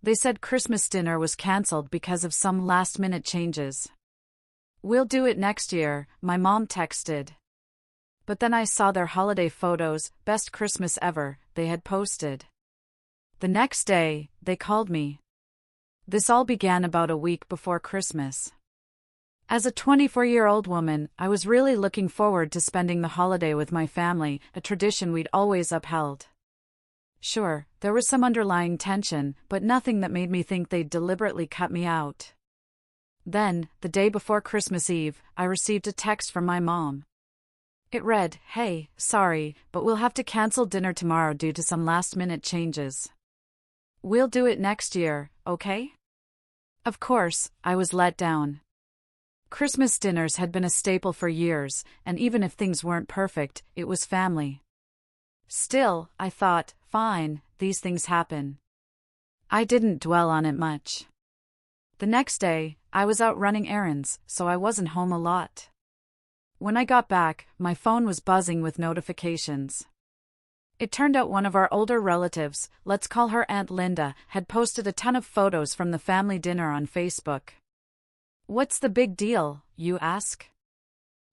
They said Christmas dinner was cancelled because of some last-minute changes. "We'll do it next year," my mom texted. But then I saw their holiday photos, best Christmas ever, they had posted. The next day, they called me. This all began about a week before Christmas. As a 24-year-old woman, I was really looking forward to spending the holiday with my family, a tradition we'd always upheld. Sure, there was some underlying tension, but nothing that made me think they'd deliberately cut me out. Then, the day before Christmas Eve, I received a text from my mom. It read, "Hey, sorry, but we'll have to cancel dinner tomorrow due to some last-minute changes. We'll do it next year, okay?" Of course, I was let down. Christmas dinners had been a staple for years, and even if things weren't perfect, it was family. Still, I thought, fine, these things happen. I didn't dwell on it much. The next day, I was out running errands, so I wasn't home a lot. When I got back, my phone was buzzing with notifications. It turned out one of our older relatives, let's call her Aunt Linda, had posted a ton of photos from the family dinner on Facebook. What's the big deal, you ask?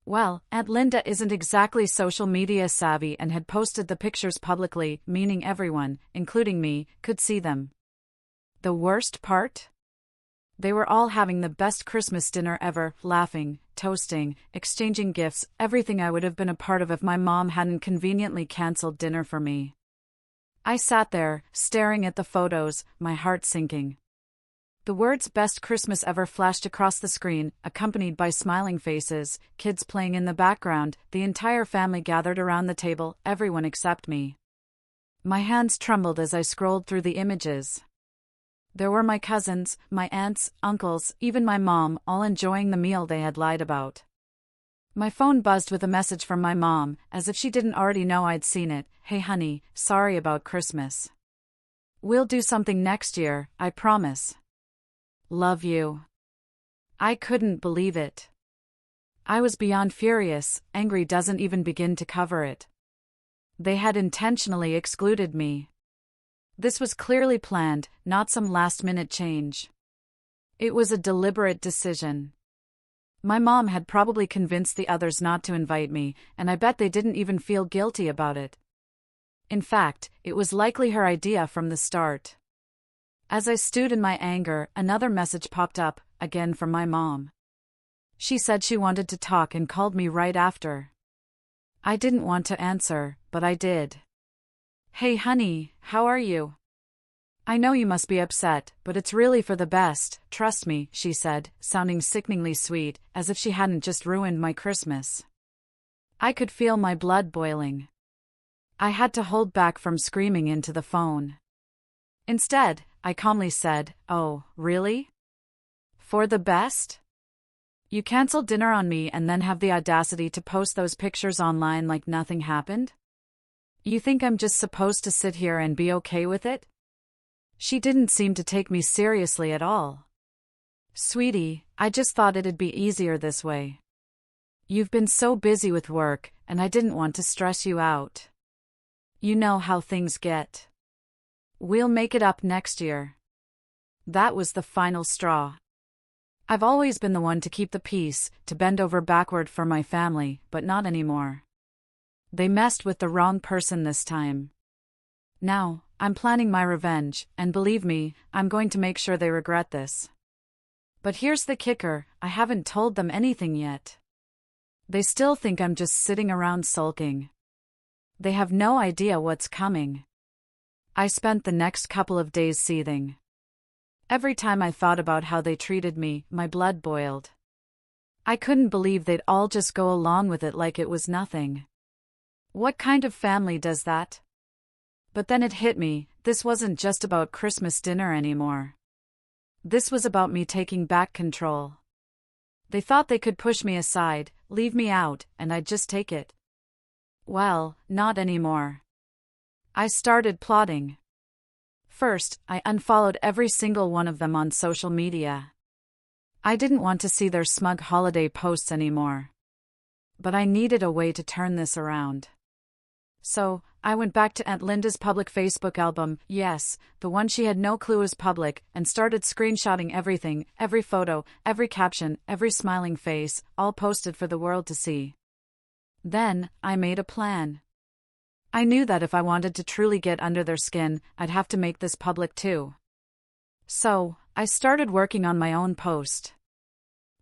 Well, Aunt Linda isn't exactly social media savvy and had posted the pictures publicly, meaning everyone, including me, could see them. The worst part? They were all having the best Christmas dinner ever, laughing, toasting, exchanging gifts, everything I would have been a part of if my mom hadn't conveniently canceled dinner for me. I sat there, staring at the photos, my heart sinking. The words "Best Christmas Ever" flashed across the screen, accompanied by smiling faces, kids playing in the background, the entire family gathered around the table, everyone except me. My hands trembled as I scrolled through the images. There were my cousins, my aunts, uncles, even my mom, all enjoying the meal they had lied about. My phone buzzed with a message from my mom, as if she didn't already know I'd seen it. "Hey honey, sorry about Christmas. We'll do something next year, I promise. Love you." I couldn't believe it. I was beyond furious, angry doesn't even begin to cover it. They had intentionally excluded me. This was clearly planned, not some last-minute change. It was a deliberate decision. My mom had probably convinced the others not to invite me, and I bet they didn't even feel guilty about it. In fact, it was likely her idea from the start. As I stewed in my anger, another message popped up, again from my mom. She said she wanted to talk and called me right after. I didn't want to answer, but I did. "Hey honey, how are you? I know you must be upset, but it's really for the best, trust me," she said, sounding sickeningly sweet, as if she hadn't just ruined my Christmas. I could feel my blood boiling. I had to hold back from screaming into the phone. Instead, I calmly said, "Oh, really? For the best? You canceled dinner on me and then have the audacity to post those pictures online like nothing happened? You think I'm just supposed to sit here and be okay with it?" She didn't seem to take me seriously at all. "Sweetie, I just thought it'd be easier this way. You've been so busy with work, and I didn't want to stress you out. You know how things get. We'll make it up next year." That was the final straw. I've always been the one to keep the peace, to bend over backward for my family, but not anymore. They messed with the wrong person this time. Now, I'm planning my revenge, and believe me, I'm going to make sure they regret this. But here's the kicker, I haven't told them anything yet. They still think I'm just sitting around sulking. They have no idea what's coming. I spent the next couple of days seething. Every time I thought about how they treated me, my blood boiled. I couldn't believe they'd all just go along with it like it was nothing. What kind of family does that? But then it hit me, this wasn't just about Christmas dinner anymore. This was about me taking back control. They thought they could push me aside, leave me out, and I'd just take it. Well, not anymore. I started plotting. First, I unfollowed every single one of them on social media. I didn't want to see their smug holiday posts anymore. But I needed a way to turn this around. So, I went back to Aunt Linda's public Facebook album, yes, the one she had no clue was public, and started screenshotting everything, every photo, every caption, every smiling face, all posted for the world to see. Then, I made a plan. I knew that if I wanted to truly get under their skin, I'd have to make this public too. So, I started working on my own post.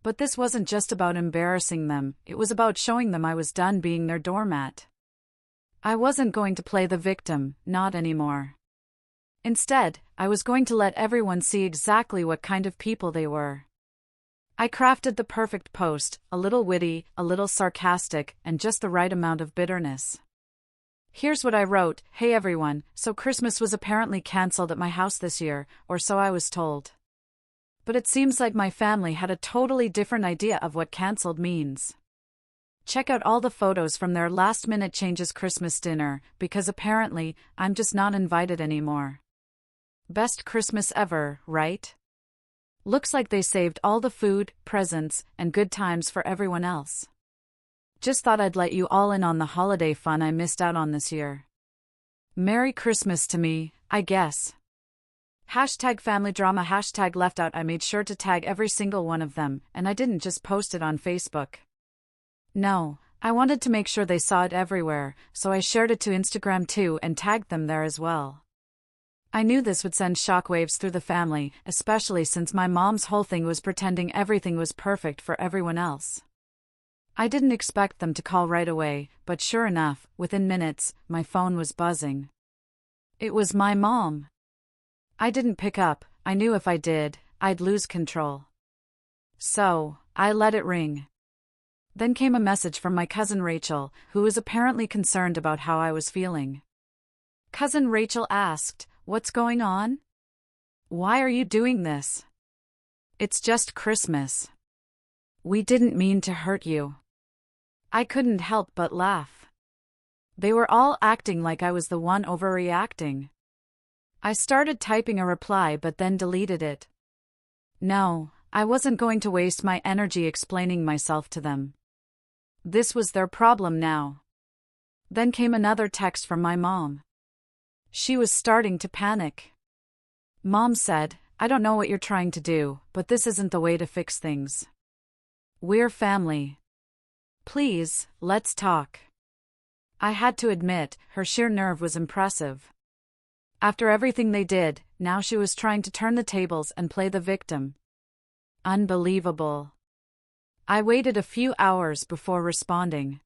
But this wasn't just about embarrassing them, it was about showing them I was done being their doormat. I wasn't going to play the victim, not anymore. Instead, I was going to let everyone see exactly what kind of people they were. I crafted the perfect post, a little witty, a little sarcastic, and just the right amount of bitterness. Here's what I wrote: "Hey everyone, so Christmas was apparently cancelled at my house this year, or so I was told. But it seems like my family had a totally different idea of what cancelled means. Check out all the photos from their last-minute changes Christmas dinner, because apparently, I'm just not invited anymore. Best Christmas ever, right? Looks like they saved all the food, presents, and good times for everyone else. Just thought I'd let you all in on the holiday fun I missed out on this year. Merry Christmas to me, I guess. Hashtag family drama, hashtag left out." I made sure to tag every single one of them, and I didn't just post it on Facebook. No, I wanted to make sure they saw it everywhere, so I shared it to Instagram too and tagged them there as well. I knew this would send shockwaves through the family, especially since my mom's whole thing was pretending everything was perfect for everyone else. I didn't expect them to call right away, but sure enough, within minutes, my phone was buzzing. It was my mom. I didn't pick up. I knew if I did, I'd lose control. So, I let it ring. Then came a message from my cousin Rachel, who was apparently concerned about how I was feeling. Cousin Rachel asked, "What's going on? Why are you doing this? It's just Christmas. We didn't mean to hurt you." I couldn't help but laugh. They were all acting like I was the one overreacting. I started typing a reply but then deleted it. No, I wasn't going to waste my energy explaining myself to them. This was their problem now. Then came another text from my mom. She was starting to panic. Mom said, "I don't know what you're trying to do, but this isn't the way to fix things. We're family. Please, let's talk." I had to admit, her sheer nerve was impressive. After everything they did, now she was trying to turn the tables and play the victim. Unbelievable. I waited a few hours before responding.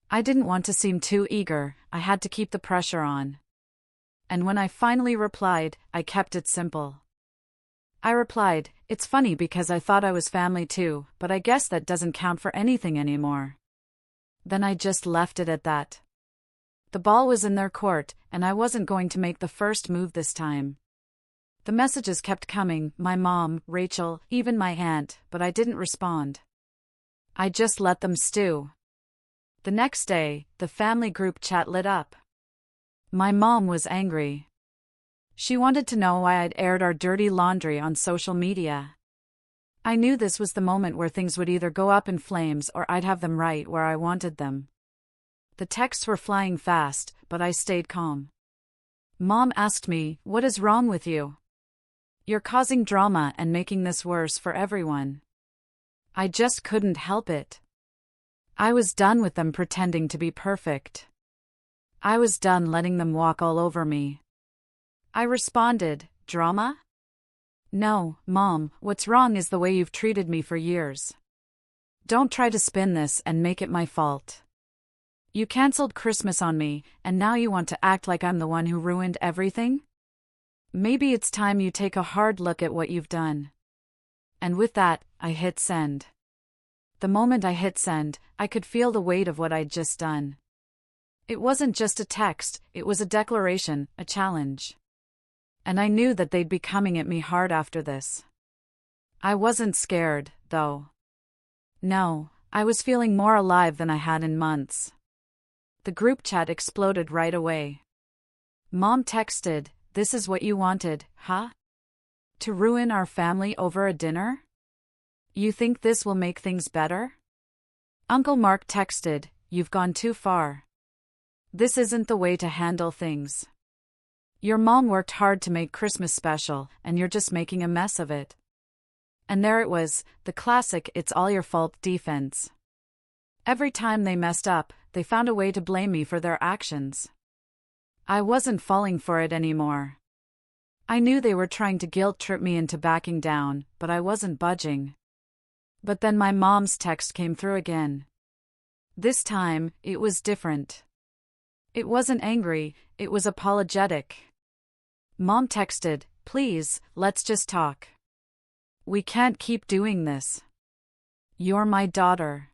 I didn't want to seem too eager, I had to keep the pressure on. And when I finally replied, I kept it simple. I replied, "It's funny because I thought I was family too, but I guess that doesn't count for anything anymore." Then I just left it at that. The ball was in their court, and I wasn't going to make the first move this time. The messages kept coming, my mom, Rachel, even my aunt, but I didn't respond. I just let them stew. The next day, the family group chat lit up. My mom was angry. She wanted to know why I'd aired our dirty laundry on social media. I knew this was the moment where things would either go up in flames or I'd have them right where I wanted them. The texts were flying fast, but I stayed calm. Mom asked me, "What is wrong with you? You're causing drama and making this worse for everyone." I just couldn't help it. I was done with them pretending to be perfect. I was done letting them walk all over me. I responded, "Drama? No, Mom, what's wrong is the way you've treated me for years. Don't try to spin this and make it my fault. You canceled Christmas on me, and now you want to act like I'm the one who ruined everything? Maybe it's time you take a hard look at what you've done." And with that, I hit send. The moment I hit send, I could feel the weight of what I'd just done. It wasn't just a text, it was a declaration, a challenge. And I knew that they'd be coming at me hard after this. I wasn't scared, though. No, I was feeling more alive than I had in months. The group chat exploded right away. Mom texted, "This is what you wanted, huh? To ruin our family over a dinner? You think this will make things better?" Uncle Mark texted, "You've gone too far." This isn't the way to handle things. Your mom worked hard to make Christmas special, and you're just making a mess of it. And there it was, the classic "it's all your fault" defense. Every time they messed up, they found a way to blame me for their actions. I wasn't falling for it anymore. I knew they were trying to guilt-trip me into backing down, but I wasn't budging. But then my mom's text came through again. This time, it was different. It wasn't angry, it was apologetic. Mom texted, "Please, let's just talk. We can't keep doing this. You're my daughter.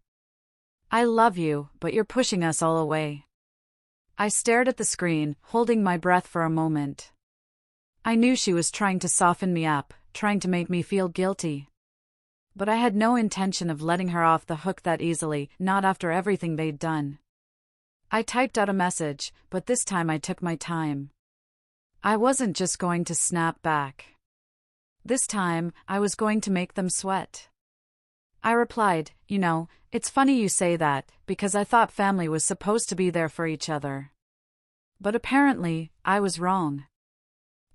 I love you, but you're pushing us all away." I stared at the screen, holding my breath for a moment. I knew she was trying to soften me up, trying to make me feel guilty. But I had no intention of letting her off the hook that easily, not after everything they'd done. I typed out a message, but this time I took my time. I wasn't just going to snap back. This time, I was going to make them sweat. I replied, "It's funny you say that, because I thought family was supposed to be there for each other. But apparently, I was wrong.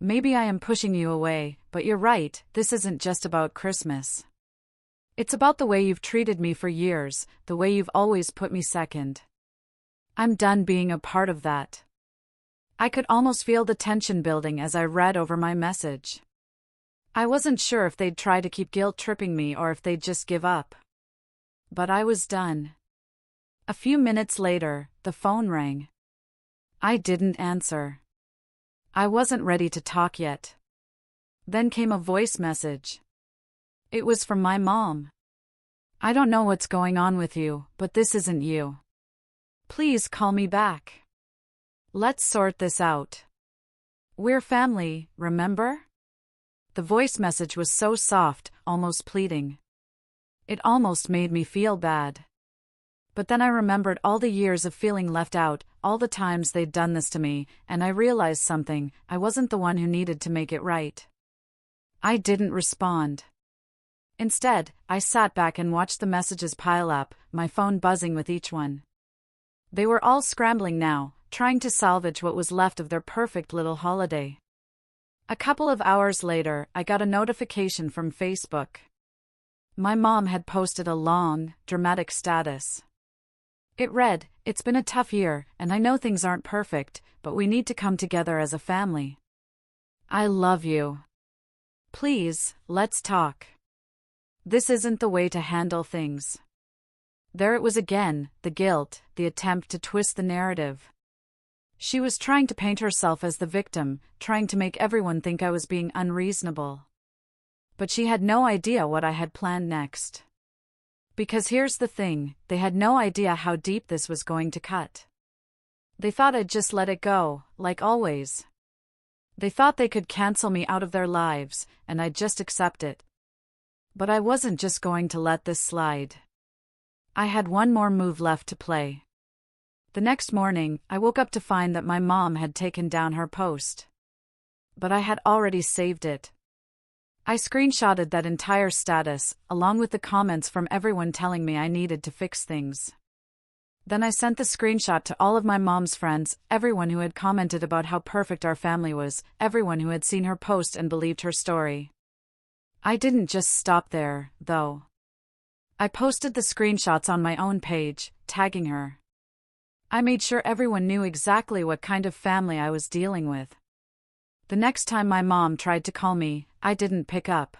Maybe I am pushing you away, but you're right, this isn't just about Christmas. It's about the way you've treated me for years, the way you've always put me second. I'm done being a part of that." I could almost feel the tension building as I read over my message. I wasn't sure if they'd try to keep guilt-tripping me or if they'd just give up. But I was done. A few minutes later, the phone rang. I didn't answer. I wasn't ready to talk yet. Then came a voice message. It was from my mom. "I don't know what's going on with you, but this isn't you. Please call me back. Let's sort this out. We're family, remember?" The voice message was so soft, almost pleading. It almost made me feel bad. But then I remembered all the years of feeling left out, all the times they'd done this to me, and I realized something: I wasn't the one who needed to make it right. I didn't respond. Instead, I sat back and watched the messages pile up, my phone buzzing with each one. They were all scrambling now, trying to salvage what was left of their perfect little holiday. A couple of hours later, I got a notification from Facebook. My mom had posted a long, dramatic status. It read, "It's been a tough year, and I know things aren't perfect, but we need to come together as a family. I love you. Please, let's talk. This isn't the way to handle things." There it was again, the guilt, the attempt to twist the narrative. She was trying to paint herself as the victim, trying to make everyone think I was being unreasonable. But she had no idea what I had planned next. Because here's the thing, they had no idea how deep this was going to cut. They thought I'd just let it go, like always. They thought they could cancel me out of their lives, and I'd just accept it. But I wasn't just going to let this slide. I had one more move left to play. The next morning, I woke up to find that my mom had taken down her post. But I had already saved it. I screenshotted that entire status, along with the comments from everyone telling me I needed to fix things. Then I sent the screenshot to all of my mom's friends, everyone who had commented about how perfect our family was, everyone who had seen her post and believed her story. I didn't just stop there, though. I posted the screenshots on my own page, tagging her. I made sure everyone knew exactly what kind of family I was dealing with. The next time my mom tried to call me, I didn't pick up.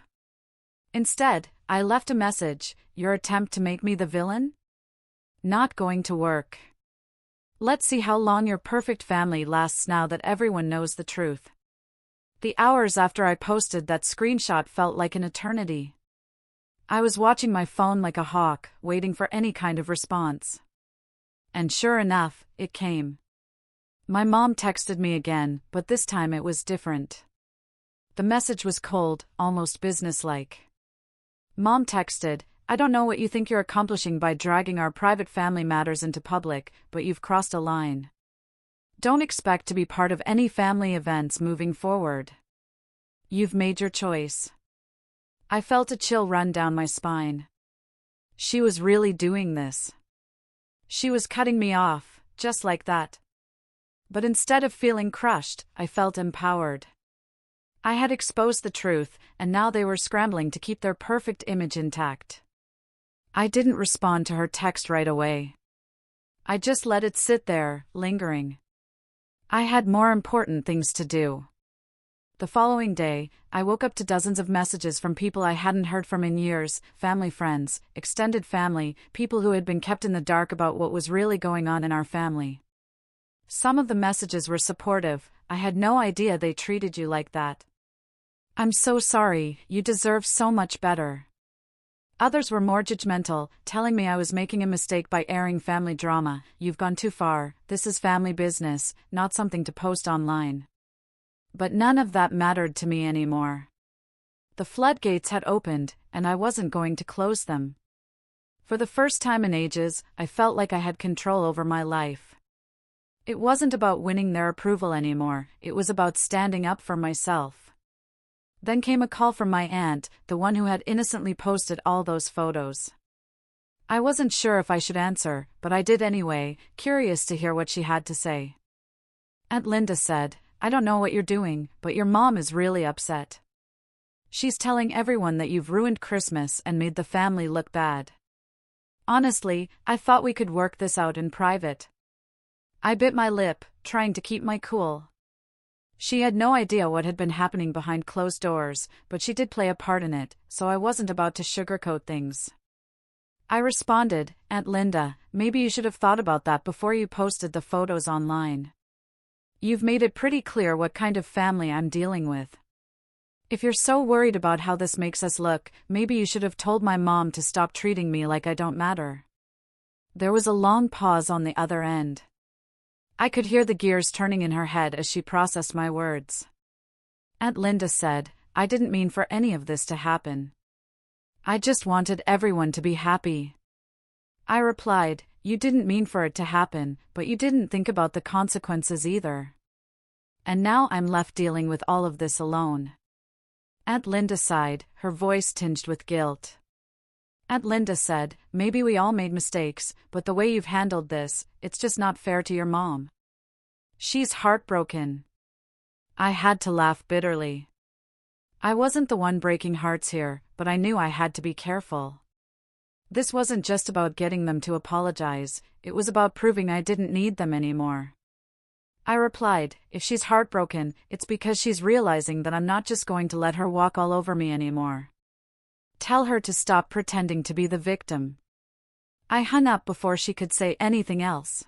Instead, I left a message: "Your attempt to make me the villain? Not going to work. Let's see how long your perfect family lasts now that everyone knows the truth." The hours after I posted that screenshot felt like an eternity. I was watching my phone like a hawk, waiting for any kind of response. And sure enough, it came. My mom texted me again, but this time it was different. The message was cold, almost businesslike. Mom texted, "I don't know what you think you're accomplishing by dragging our private family matters into public, but you've crossed a line. Don't expect to be part of any family events moving forward. You've made your choice." I felt a chill run down my spine. She was really doing this. She was cutting me off, just like that. But instead of feeling crushed, I felt empowered. I had exposed the truth, and now they were scrambling to keep their perfect image intact. I didn't respond to her text right away. I just let it sit there, lingering. I had more important things to do. The following day, I woke up to dozens of messages from people I hadn't heard from in years, family friends, extended family, people who had been kept in the dark about what was really going on in our family. Some of the messages were supportive. I had no idea they treated you like that. I'm so sorry, you deserve so much better. Others were more judgmental, telling me I was making a mistake by airing family drama. You've gone too far, this is family business, not something to post online. But none of that mattered to me anymore. The floodgates had opened, and I wasn't going to close them. For the first time in ages, I felt like I had control over my life. It wasn't about winning their approval anymore, it was about standing up for myself. Then came a call from my aunt, the one who had innocently posted all those photos. I wasn't sure if I should answer, but I did anyway, curious to hear what she had to say. Aunt Linda said, I don't know what you're doing, but your mom is really upset. She's telling everyone that you've ruined Christmas and made the family look bad. Honestly, I thought we could work this out in private. I bit my lip, trying to keep my cool. She had no idea what had been happening behind closed doors, but she did play a part in it, so I wasn't about to sugarcoat things. I responded, Aunt Linda, maybe you should have thought about that before you posted the photos online. You've made it pretty clear what kind of family I'm dealing with. If you're so worried about how this makes us look, maybe you should have told my mom to stop treating me like I don't matter. There was a long pause on the other end. I could hear the gears turning in her head as she processed my words. Aunt Linda said, I didn't mean for any of this to happen. I just wanted everyone to be happy. I replied, you didn't mean for it to happen, but you didn't think about the consequences either. And now I'm left dealing with all of this alone. Aunt Linda sighed, her voice tinged with guilt. Aunt Linda said, maybe we all made mistakes, but the way you've handled this, it's just not fair to your mom. She's heartbroken. I had to laugh bitterly. I wasn't the one breaking hearts here, but I knew I had to be careful. This wasn't just about getting them to apologize, it was about proving I didn't need them anymore. I replied, if she's heartbroken, it's because she's realizing that I'm not just going to let her walk all over me anymore. Tell her to stop pretending to be the victim. I hung up before she could say anything else.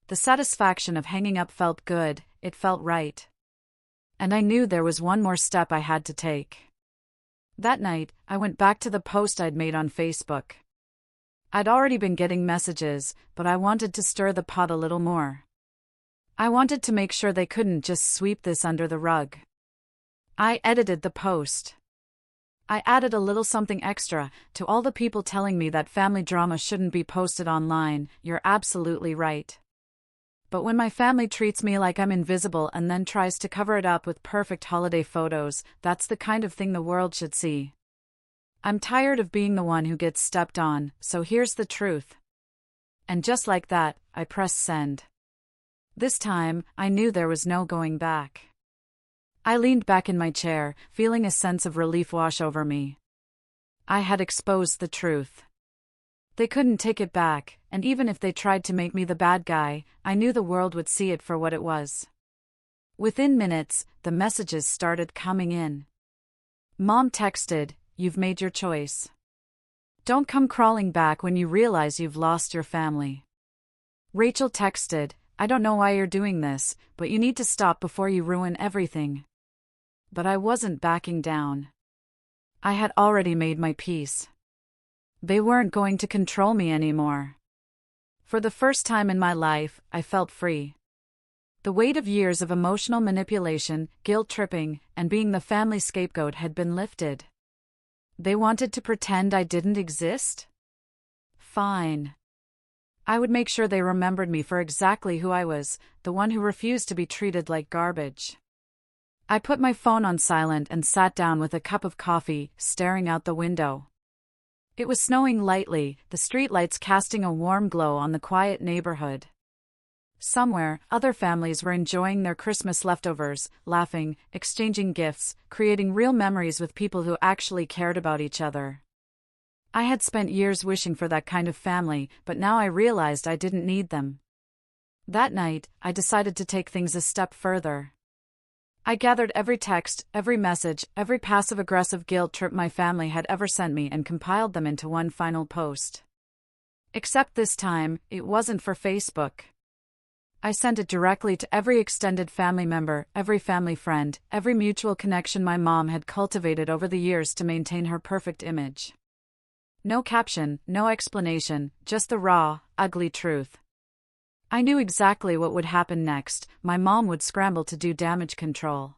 The satisfaction of hanging up felt good, it felt right. And I knew there was one more step I had to take. That night, I went back to the post I'd made on Facebook. I'd already been getting messages, but I wanted to stir the pot a little more. I wanted to make sure they couldn't just sweep this under the rug. I edited the post. I added a little something extra, to all the people telling me that family drama shouldn't be posted online, you're absolutely right. But when my family treats me like I'm invisible and then tries to cover it up with perfect holiday photos, that's the kind of thing the world should see. I'm tired of being the one who gets stepped on, so here's the truth. And just like that, I pressed send. This time, I knew there was no going back. I leaned back in my chair, feeling a sense of relief wash over me. I had exposed the truth. They couldn't take it back, and even if they tried to make me the bad guy, I knew the world would see it for what it was. Within minutes, the messages started coming in. Mom texted, you've made your choice. Don't come crawling back when you realize you've lost your family. Rachel texted, I don't know why you're doing this, but you need to stop before you ruin everything. But I wasn't backing down. I had already made my peace. They weren't going to control me anymore. For the first time in my life, I felt free. The weight of years of emotional manipulation, guilt-tripping, and being the family scapegoat had been lifted. They wanted to pretend I didn't exist? Fine. I would make sure they remembered me for exactly who I was, the one who refused to be treated like garbage. I put my phone on silent and sat down with a cup of coffee, staring out the window. It was snowing lightly, the streetlights casting a warm glow on the quiet neighborhood. Somewhere, other families were enjoying their Christmas leftovers, laughing, exchanging gifts, creating real memories with people who actually cared about each other. I had spent years wishing for that kind of family, but now I realized I didn't need them. That night, I decided to take things a step further. I gathered every text, every message, every passive-aggressive guilt trip my family had ever sent me and compiled them into one final post. Except this time, it wasn't for Facebook. I sent it directly to every extended family member, every family friend, every mutual connection my mom had cultivated over the years to maintain her perfect image. No caption, no explanation, just the raw, ugly truth. I knew exactly what would happen next. My mom would scramble to do damage control.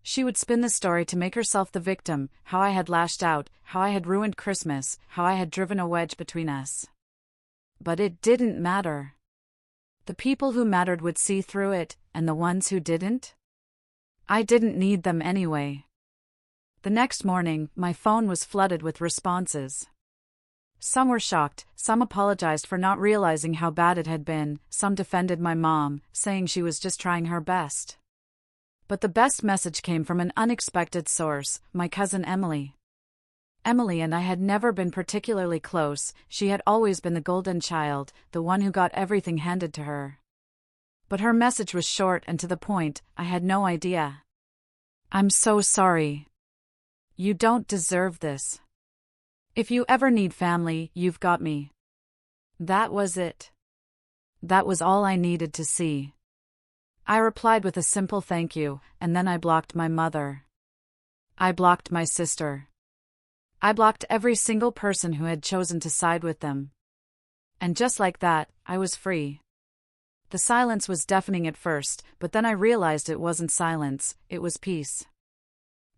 She would spin the story to make herself the victim, how I had lashed out, how I had ruined Christmas, how I had driven a wedge between us. But it didn't matter. The people who mattered would see through it, and the ones who didn't? I didn't need them anyway. The next morning, my phone was flooded with responses. Some were shocked, some apologized for not realizing how bad it had been, some defended my mom, saying she was just trying her best. But the best message came from an unexpected source, my cousin Emily. Emily and I had never been particularly close. She had always been the golden child, the one who got everything handed to her. But her message was short and to the point. I had no idea. "I'm so sorry. You don't deserve this. If you ever need family, you've got me." That was it. That was all I needed to see. I replied with a simple thank you, and then I blocked my mother. I blocked my sister. I blocked every single person who had chosen to side with them. And just like that, I was free. The silence was deafening at first, but then I realized it wasn't silence, it was peace.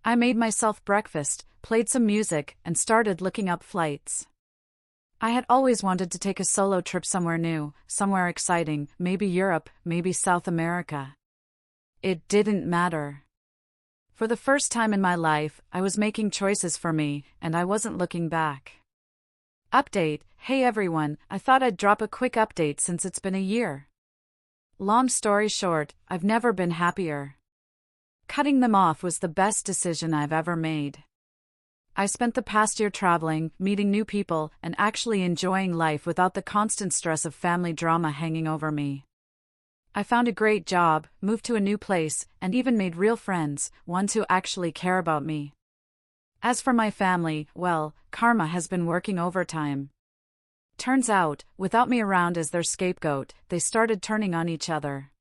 I made myself breakfast, played some music, and started looking up flights. I had always wanted to take a solo trip somewhere new, somewhere exciting, maybe Europe, maybe South America. It didn't matter. For the first time in my life, I was making choices for me, and I wasn't looking back. Update: Hey everyone, I thought I'd drop a quick update since it's been a year. Long story short, I've never been happier. Cutting them off was the best decision I've ever made. I spent the past year traveling, meeting new people, and actually enjoying life without the constant stress of family drama hanging over me. I found a great job, moved to a new place, and even made real friends, ones who actually care about me. As for my family, well, karma has been working overtime. Turns out, without me around as their scapegoat, they started turning on each other.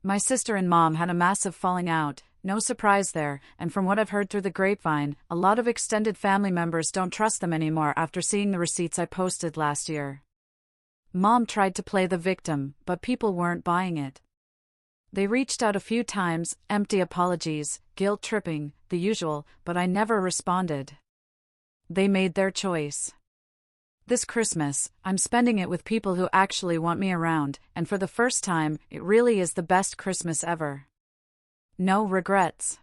My sister and mom had a massive falling out, no surprise there, and from what I've heard through the grapevine, a lot of extended family members don't trust them anymore after seeing the receipts I posted last year. Mom tried to play the victim, but people weren't buying it. They reached out a few times, empty apologies, guilt-tripping, the usual, but I never responded. They made their choice. This Christmas, I'm spending it with people who actually want me around, and for the first time, it really is the best Christmas ever. No regrets.